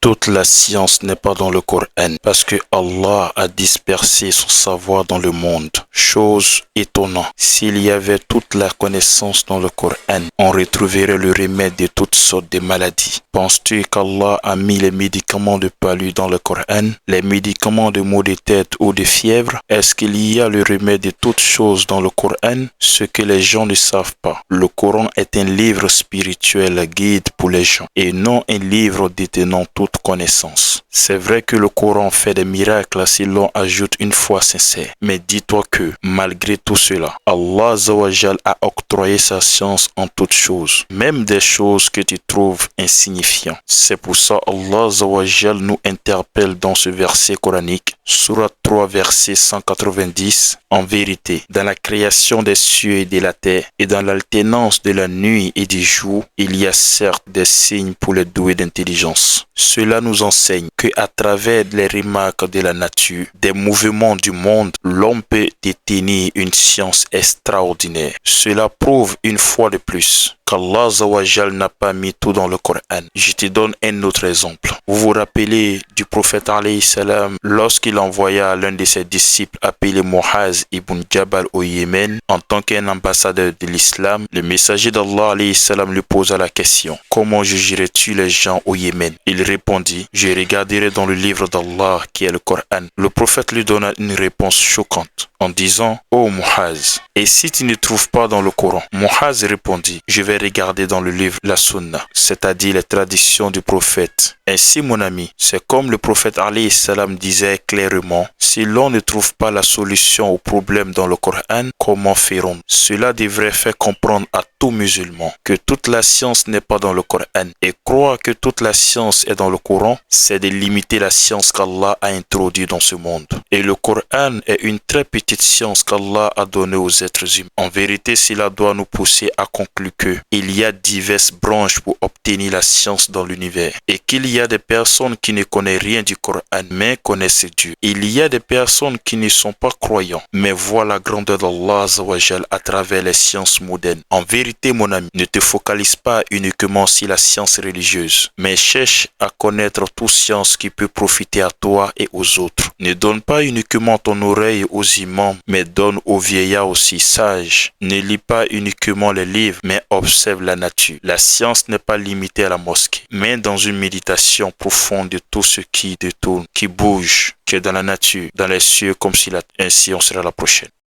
Toute la science n'est pas dans le Coran parce que Allah a dispersé son savoir dans le monde. Chose étonnante, s'il y avait toute la connaissance dans le Coran, on retrouverait le remède de toutes sortes de maladies. Penses-tu qu'Allah a mis les médicaments de palu dans le Coran, les médicaments de maux de tête ou de fièvre? Est-ce qu'il y a le remède de toutes choses dans le Coran? Ce que les gens ne savent pas. Le Coran est un livre spirituel guide pour les gens et non un livre détenant toute connaissance. C'est vrai que le Coran fait des miracles si l'on ajoute une foi sincère. Mais dis-toi que, malgré tout cela, Allah Azawajal a octroyé sa science en toutes choses, même des choses que tu trouves insignifiantes. C'est pour ça Allah Azawajal nous interpelle dans ce verset coranique, Surat 3, verset 190. En vérité, dans la création des cieux et de la terre, et dans l'alternance de la nuit et du jour, il y a certes des signes pour les doués d'intelligence. Cela nous enseigne que à travers les remarques de la nature, des mouvements du monde, l'homme peut détenir une science extraordinaire. Cela prouve une fois de plus qu'Allah Azawajal n'a pas mis tout dans le Coran. Je te donne un autre exemple. Vous vous rappelez du prophète alayhi salam lorsqu'il envoya l'un de ses disciples appelé Muaz ibn Jabal au Yémen en tant qu'un ambassadeur de l'islam. Le messager d'Allah alayhi salam lui posa la question: comment jugerais-tu les gens au Yémen? Il répondit: je regarderai dans le livre d'Allah qui est le Coran. Le prophète lui donna une réponse choquante en disant: ô Muaz, et si tu ne trouves pas dans le Coran? Muaz répondit: je vais regarder dans le livre la Sunna, c'est-à-dire les traditions du prophète. Ainsi mon ami, c'est comme le prophète alayhi salam disait clairement: si l'on ne trouve pas la solution au problème dans le Coran, comment ferons-nous? Cela devrait faire comprendre à tout musulman que toute la science n'est pas dans le Coran, et croire que toute la science est dans le Coran, c'est de limiter la science qu'Allah a introduite dans ce monde. Et le Coran est une très petite science qu'Allah a donnée aux êtres humains. En vérité, cela doit nous pousser à conclure que il y a diverses branches pour obtenir la science dans l'univers, et qu'il y a des personnes qui ne connaissent rien du Coran mais connaissent Dieu. Il y a des personnes qui ne sont pas croyants mais voient la grandeur d'Allah Azawajal à travers les sciences modernes. En vérité mon ami, ne te focalise pas uniquement sur la science religieuse, mais cherche à connaître toute science qui peut profiter à toi et aux autres. Ne donne pas uniquement ton oreille aux imams, mais donne aux vieillards aussi sages. Ne lis pas uniquement les livres, mais observe la nature. La science n'est pas limitée à la mosquée, mais dans une méditation profonde de tout ce qui détourne, qui bouge, qui est dans la nature, dans les cieux comme si ainsi on sera la prochaine.